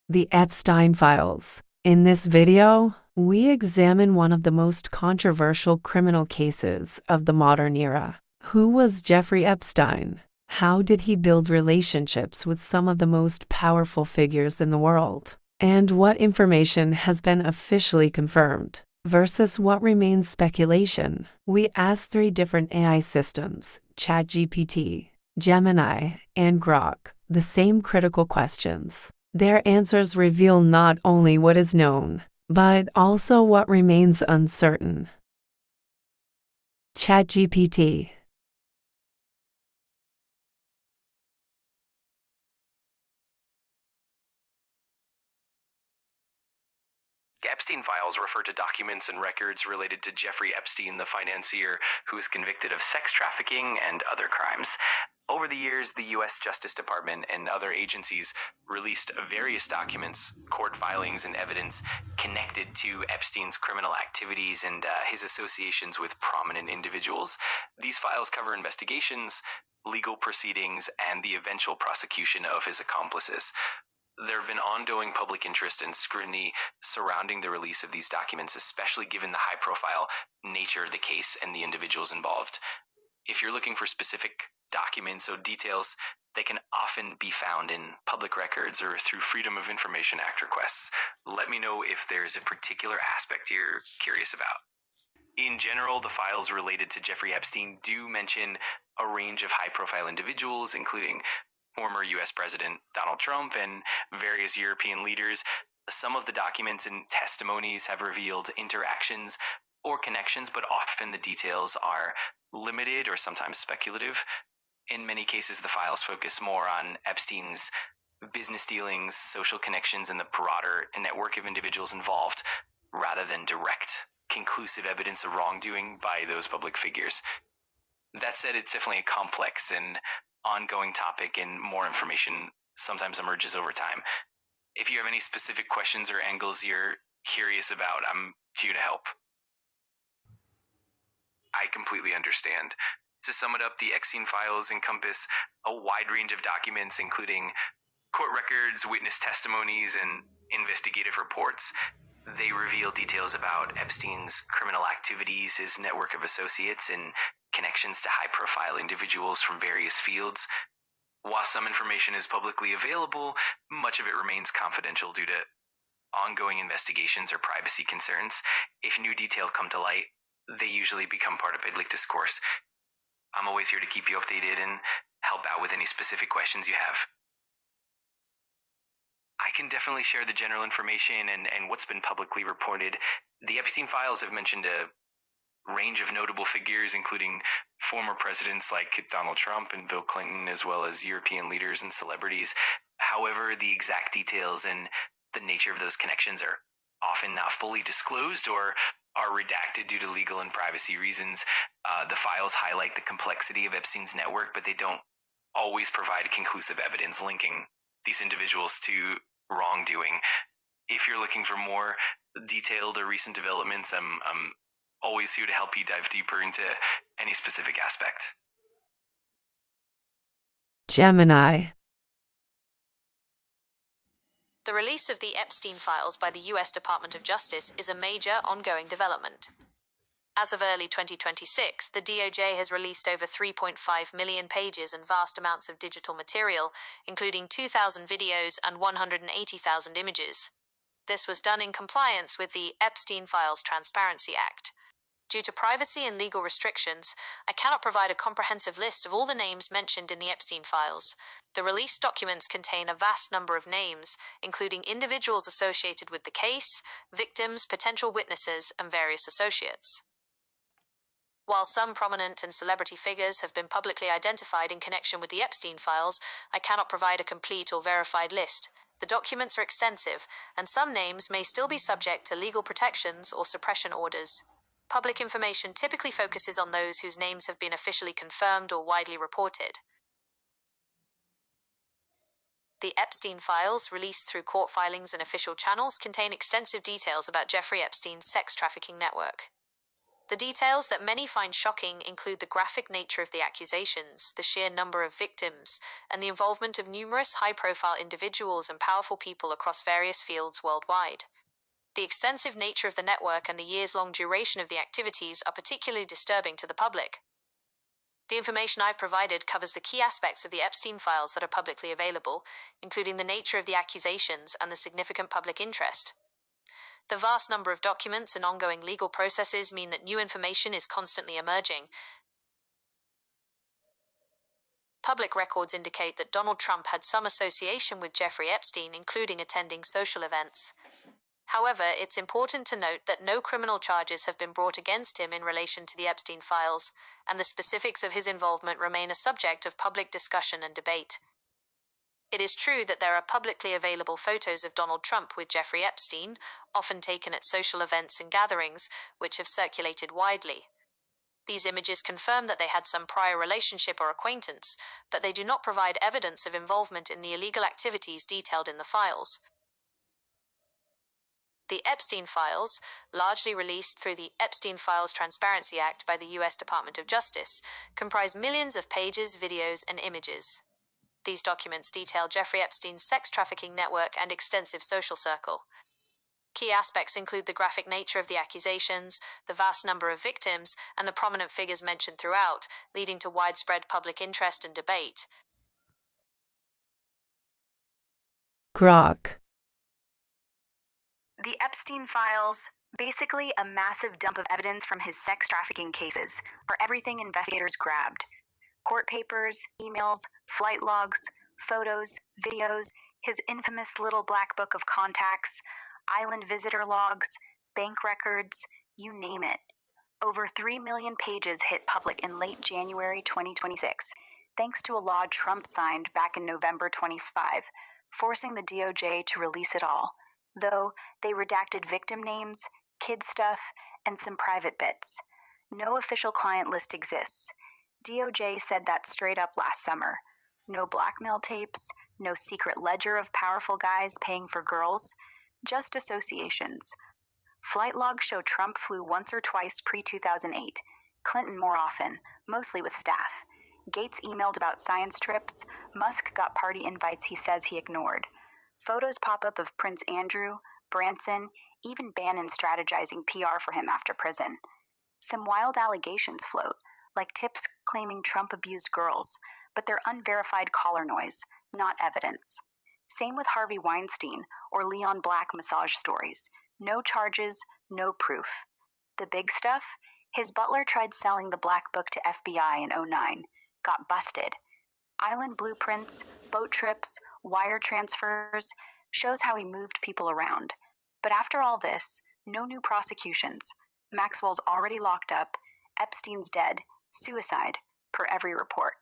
The Epstein Files. In this video, we examine one of the most controversial criminal cases of the modern era. Who was Jeffrey Epstein? How did he build relationships with some of the most powerful figures in the world? And what information has been officially confirmed versus what remains speculation? We asked 3 different AI systems, ChatGPT, Gemini, and Grok, the same critical questions. Their answers reveal not only what is known, but also what remains uncertain. ChatGPT. Epstein files refer to documents and records related to Jeffrey Epstein, the financier who was convicted of sex trafficking and other crimes. Over the years, the U.S. Justice Department and other agencies released various documents, court filings, and evidence connected to Epstein's criminal activities and his associations with prominent individuals. These files cover investigations, legal proceedings, and the eventual prosecution of his accomplices. There have been ongoing public interest and scrutiny surrounding the release of these documents, especially given the high-profile nature of the case and the individuals involved. If you're looking for specific documents or details, they can often be found in public records or through Freedom of Information Act requests. Let me know if there's a particular aspect you're curious about. In general, the files related to Jeffrey Epstein do mention a range of high-profile individuals, including former U.S. President Donald Trump and various European leaders. Some of the documents and testimonies have revealed interactions or connections, but often the details are limited or sometimes speculative. In many cases, the files focus more on Epstein's business dealings, social connections, and the broader network of individuals involved, rather than direct, conclusive evidence of wrongdoing by those public figures. That said, it's definitely a complex and ongoing topic, and more information sometimes emerges over time. If you have any specific questions or angles you're curious about, I'm here to help. I completely understand. To sum it up, the Epstein files encompass a wide range of documents, including court records, witness testimonies, and investigative reports. They reveal details about Epstein's criminal activities, his network of associates, and connections to high-profile individuals from various fields. While some information is publicly available, much of it remains confidential due to ongoing investigations or privacy concerns. If new details come to light, they usually become part of public discourse. I'm always here to keep you updated and help out with any specific questions you have. I can definitely share the general information and what's been publicly reported. The Epstein files have mentioned a range of notable figures, including former presidents like Donald Trump and Bill Clinton, as well as European leaders and celebrities. However, the exact details and the nature of those connections are often not fully disclosed or are redacted due to legal and privacy reasons. The files highlight the complexity of Epstein's network, but they don't always provide conclusive evidence linking these individuals to wrongdoing. If you're looking for more detailed or recent developments, I'm always here to help you dive deeper into any specific aspect. Gemini. The release of the Epstein files by the U.S. Department of Justice is a major ongoing development. As of early 2026, the DOJ has released over 3.5 million pages and vast amounts of digital material, including 2,000 videos and 180,000 images. This was done in compliance with the Epstein Files Transparency Act. Due to privacy and legal restrictions, I cannot provide a comprehensive list of all the names mentioned in the Epstein files. The released documents contain a vast number of names, including individuals associated with the case, victims, potential witnesses, and various associates. While some prominent and celebrity figures have been publicly identified in connection with the Epstein files, I cannot provide a complete or verified list. The documents are extensive, and some names may still be subject to legal protections or suppression orders. Public information typically focuses on those whose names have been officially confirmed or widely reported. The Epstein files, released through court filings and official channels, contain extensive details about Jeffrey Epstein's sex trafficking network. The details that many find shocking include the graphic nature of the accusations, the sheer number of victims, and the involvement of numerous high-profile individuals and powerful people across various fields worldwide. The extensive nature of the network and the years-long duration of the activities are particularly disturbing to the public. The information I've provided covers the key aspects of the Epstein files that are publicly available, including the nature of the accusations and the significant public interest. The vast number of documents and ongoing legal processes mean that new information is constantly emerging. Public records indicate that Donald Trump had some association with Jeffrey Epstein, including attending social events. However, it's important to note that no criminal charges have been brought against him in relation to the Epstein files, and the specifics of his involvement remain a subject of public discussion and debate. It is true that there are publicly available photos of Donald Trump with Jeffrey Epstein, often taken at social events and gatherings, which have circulated widely. These images confirm that they had some prior relationship or acquaintance, but they do not provide evidence of involvement in the illegal activities detailed in the files. The Epstein files, largely released through the Epstein Files Transparency Act by the U.S. Department of Justice, comprise millions of pages, videos, and images. These documents detail Jeffrey Epstein's sex trafficking network and extensive social circle. Key aspects include the graphic nature of the accusations, the vast number of victims, and the prominent figures mentioned throughout, leading to widespread public interest and debate. Grok. The Epstein files, basically a massive dump of evidence from his sex trafficking cases, are everything investigators grabbed. Court papers, emails, flight logs, photos, videos, his infamous little black book of contacts, island visitor logs, bank records, you name it. Over 3 million pages hit public in late January 2026, thanks to a law Trump signed back in November 25, forcing the DOJ to release it all, though they redacted victim names, kid stuff, and some private bits. No official client list exists. DOJ said that straight up last summer. No blackmail tapes, no secret ledger of powerful guys paying for girls, just associations. Flight logs show Trump flew once or twice pre-2008, Clinton more often, mostly with staff. Gates emailed about science trips, Musk got party invites he says he ignored. Photos pop up of Prince Andrew, Branson, even Bannon strategizing PR for him after prison. Some wild allegations float, like tips claiming Trump abused girls, but they're unverified caller noise, not evidence. Same with Harvey Weinstein or Leon Black massage stories. No charges, no proof. The big stuff? His butler tried selling the black book to FBI in 2009, got busted. Island blueprints, boat trips, wire transfers, shows how he moved people around. But after all this, no new prosecutions. Maxwell's already locked up, Epstein's dead, suicide, per every report.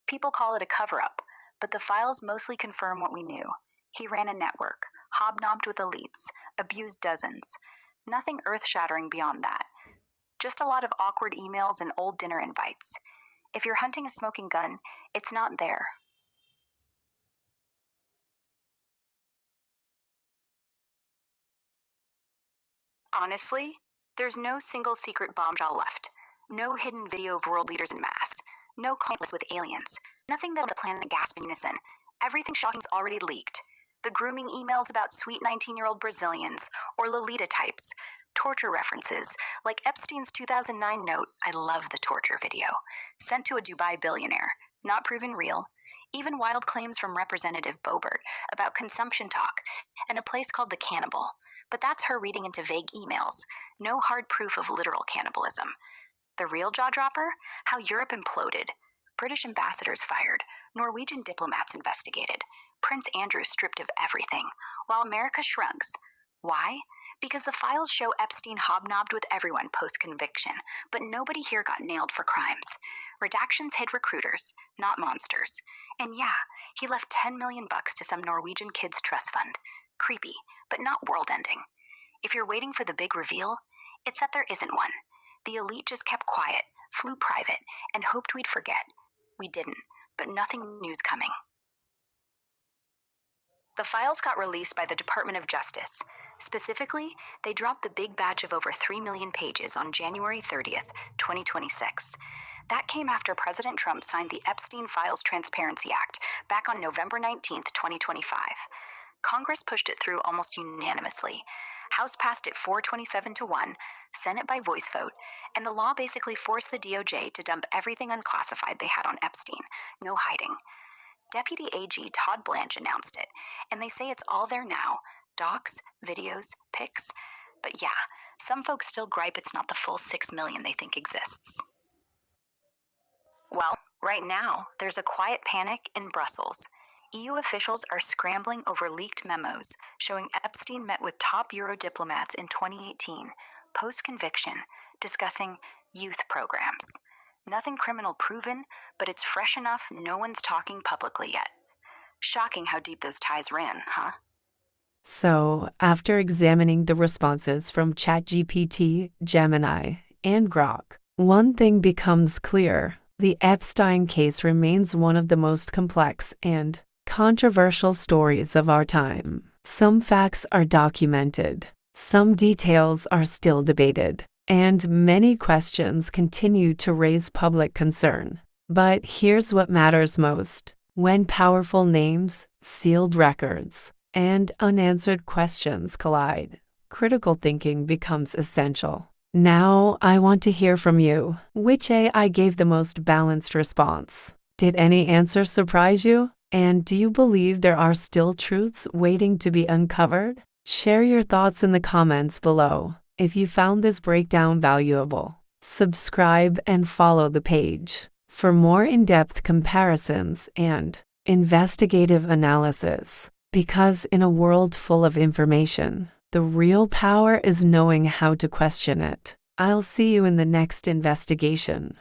People call it a cover-up, but the files mostly confirm what we knew. He ran a network, hobnobbed with elites, abused dozens. Nothing earth-shattering beyond that. Just a lot of awkward emails and old dinner invites. If you're hunting a smoking gun, it's not there. Honestly, there's no single secret bombshell left. No hidden video of world leaders en masse. No claim list with aliens. Nothing that'll make the planet gasp in unison. Everything shocking's already leaked. The grooming emails about sweet 19-year-old Brazilians or Lolita types. Torture references, like Epstein's 2009 note, I love the torture video, sent to a Dubai billionaire, not proven real. Even wild claims from Representative Boebert about consumption talk and a place called the Cannibal. But that's her reading into vague emails. No hard proof of literal cannibalism. The real jaw-dropper? How Europe imploded. British ambassadors fired. Norwegian diplomats investigated. Prince Andrew stripped of everything, while America shrugs. Why? Because the files show Epstein hobnobbed with everyone post-conviction, but nobody here got nailed for crimes. Redactions hid recruiters, not monsters. And yeah, he left $10 million to some Norwegian kids' trust fund. Creepy, but not world-ending. If you're waiting for the big reveal, it's that there isn't one. The elite just kept quiet, flew private, and hoped we'd forget. We didn't, but nothing new's coming. The files got released by the Department of Justice. Specifically, they dropped the big batch of over 3 million pages on January 30th, 2026. That came after President Trump signed the Epstein Files Transparency Act back on November 19th, 2025. Congress pushed it through almost unanimously. House passed it 427 to 1, Senate by voice vote, and the law basically forced the DOJ to dump everything unclassified they had on Epstein. No hiding. Deputy AG Todd Blanche announced it, and they say it's all there now. Docs, videos, pics. But yeah, some folks still gripe it's not the full 6 million they think exists. Well, right now, there's a quiet panic in Brussels. EU officials are scrambling over leaked memos showing Epstein met with top Euro diplomats in 2018, post-conviction, discussing youth programs. Nothing criminal proven, but it's fresh enough no one's talking publicly yet. Shocking how deep those ties ran, huh? So, after examining the responses from ChatGPT, Gemini, and Grok, one thing becomes clear. The Epstein case remains one of the most complex and controversial stories of our time. Some facts are documented, some details are still debated, and many questions continue to raise public concern. But here's what matters most. When powerful names, sealed records, and unanswered questions collide, critical thinking becomes essential. Now, I want to hear from you. Which AI gave the most balanced response? Did any answer surprise you? And do you believe there are still truths waiting to be uncovered? Share your thoughts in the comments below. If you found this breakdown valuable, subscribe and follow the page for more in-depth comparisons and investigative analysis. Because in a world full of information, the real power is knowing how to question it. I'll see you in the next investigation.